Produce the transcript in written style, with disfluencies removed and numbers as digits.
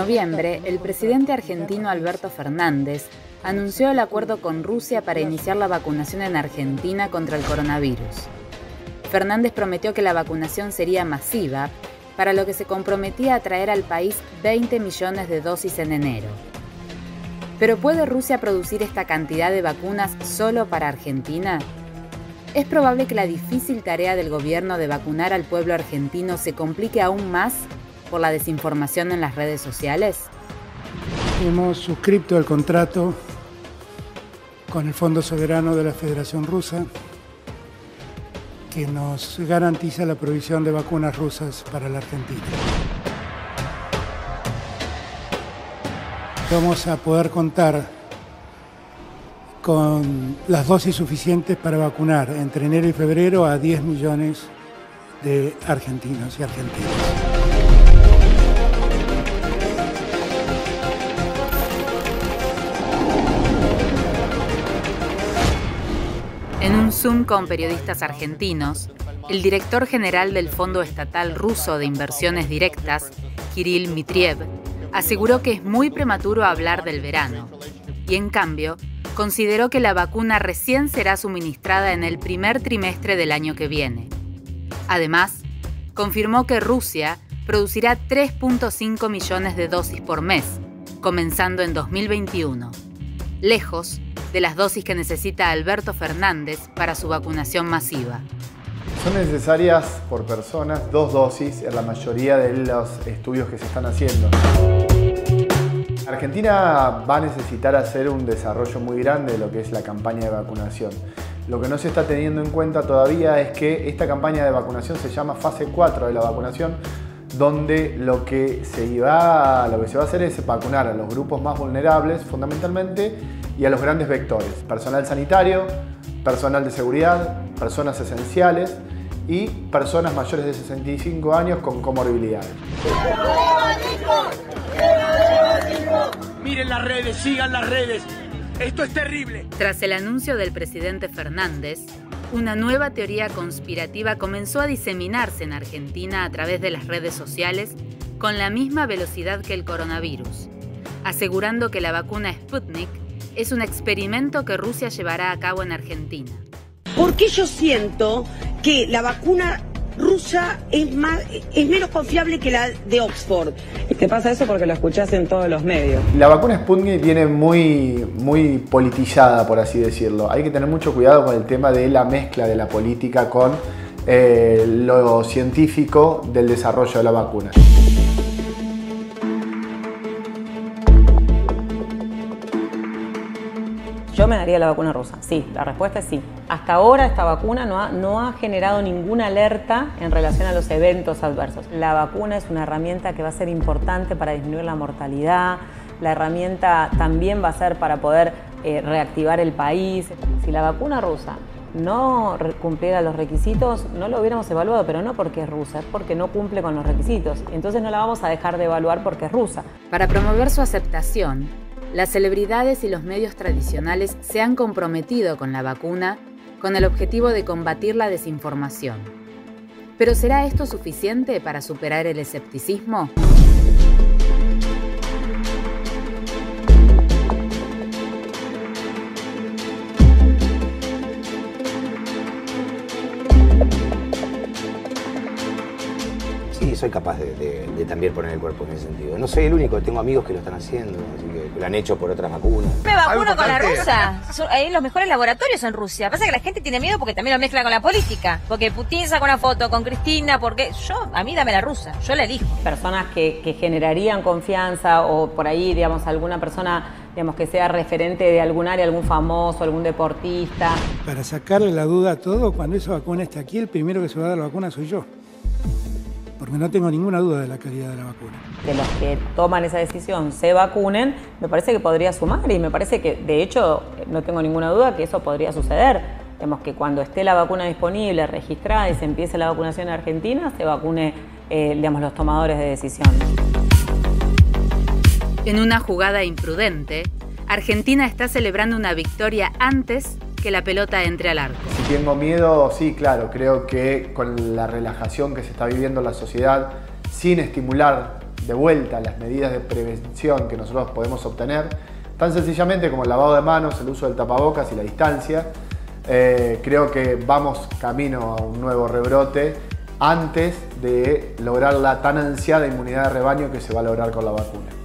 noviembre, el presidente argentino Alberto Fernández anunció el acuerdo con Rusia para iniciar la vacunación en Argentina contra el coronavirus. Fernández prometió que la vacunación sería masiva, para lo que se comprometía a traer al país 20 millones de dosis en enero. ¿Pero puede Rusia producir esta cantidad de vacunas solo para Argentina? ¿Es probable que la difícil tarea del gobierno de vacunar al pueblo argentino se complique aún más por la desinformación en las redes sociales? Hemos suscrito el contrato con el Fondo Soberano de la Federación Rusa, que nos garantiza la provisión de vacunas rusas para la Argentina. Vamos a poder contar con las dosis suficientes para vacunar entre enero y febrero a 10 millones de argentinos y argentinas. En un Zoom con periodistas argentinos, el director general del Fondo Estatal Ruso de Inversiones Directas, Kirill Mitriev, aseguró que es muy prematuro hablar del verano y, en cambio, consideró que la vacuna recién será suministrada en el primer trimestre del año que viene. Además, confirmó que Rusia producirá 3.5 millones de dosis por mes, comenzando en 2021, lejos de las dosis que necesita Alberto Fernández para su vacunación masiva. Son necesarias por personas 2 dosis en la mayoría de los estudios que se están haciendo. Argentina va a necesitar hacer un desarrollo muy grande de lo que es la campaña de vacunación. Lo que no se está teniendo en cuenta todavía es que esta campaña de vacunación se llama fase 4 de la vacunación, donde lo que se va a hacer es vacunar a los grupos más vulnerables, fundamentalmente, y a los grandes vectores: personal sanitario, personal de seguridad, personas esenciales y personas mayores de 65 años con comorbilidades. Miren las redes, sigan las redes. Esto es terrible. Tras el anuncio del presidente Fernández, una nueva teoría conspirativa comenzó a diseminarse en Argentina a través de las redes sociales con la misma velocidad que el coronavirus, asegurando que la vacuna Sputnik es un experimento que Rusia llevará a cabo en Argentina. Porque yo siento que la vacuna rusa es menos confiable que la de Oxford. Te pasa eso porque lo escuchás en todos los medios. La vacuna Sputnik viene muy politizada, por así decirlo. Hay que tener mucho cuidado con el tema de la mezcla de la política con lo científico del desarrollo de la vacuna. Yo me daría la vacuna rusa, sí, la respuesta es sí. Hasta ahora esta vacuna no ha generado ninguna alerta en relación a los eventos adversos. La vacuna es una herramienta que va a ser importante para disminuir la mortalidad, la herramienta también va a ser para poder reactivar el país. Si la vacuna rusa no cumpliera los requisitos, no lo hubiéramos evaluado, pero no porque es rusa, es porque no cumple con los requisitos. Entonces no la vamos a dejar de evaluar porque es rusa. Para promover su aceptación, las celebridades y los medios tradicionales se han comprometido con la vacuna con el objetivo de combatir la desinformación. ¿Pero será esto suficiente para superar el escepticismo? Sí, soy capaz de también poner el cuerpo en ese sentido. No soy el único, tengo amigos que lo están haciendo, así que lo han hecho por otras vacunas. Me vacuno con la rusa. Ahí los mejores laboratorios en Rusia. Pasa que la gente tiene miedo porque también lo mezcla con la política. Porque Putin saca una foto con Cristina, porque a mí dame la rusa, yo la elijo. Personas que generarían confianza o por ahí, digamos, alguna persona, digamos, que sea referente de algún área, algún famoso, algún deportista. Para sacarle la duda a todo, cuando esa vacuna esté aquí, el primero que se va a dar la vacuna soy yo. Porque no tengo ninguna duda de la calidad de la vacuna. Que los que toman esa decisión se vacunen, me parece que podría sumar y me parece que, de hecho, no tengo ninguna duda que eso podría suceder. Vemos que cuando esté la vacuna disponible, registrada y se empiece la vacunación en Argentina, se vacune, digamos, los tomadores de decisión. En una jugada imprudente, Argentina está celebrando una victoria antes que la pelota entre al arco. Si tengo miedo, sí, claro, creo que con la relajación que se está viviendo en la sociedad, sin estimular de vuelta las medidas de prevención que nosotros podemos obtener, tan sencillamente como el lavado de manos, el uso del tapabocas y la distancia, creo que vamos camino a un nuevo rebrote antes de lograr la tan ansiada inmunidad de rebaño que se va a lograr con la vacuna.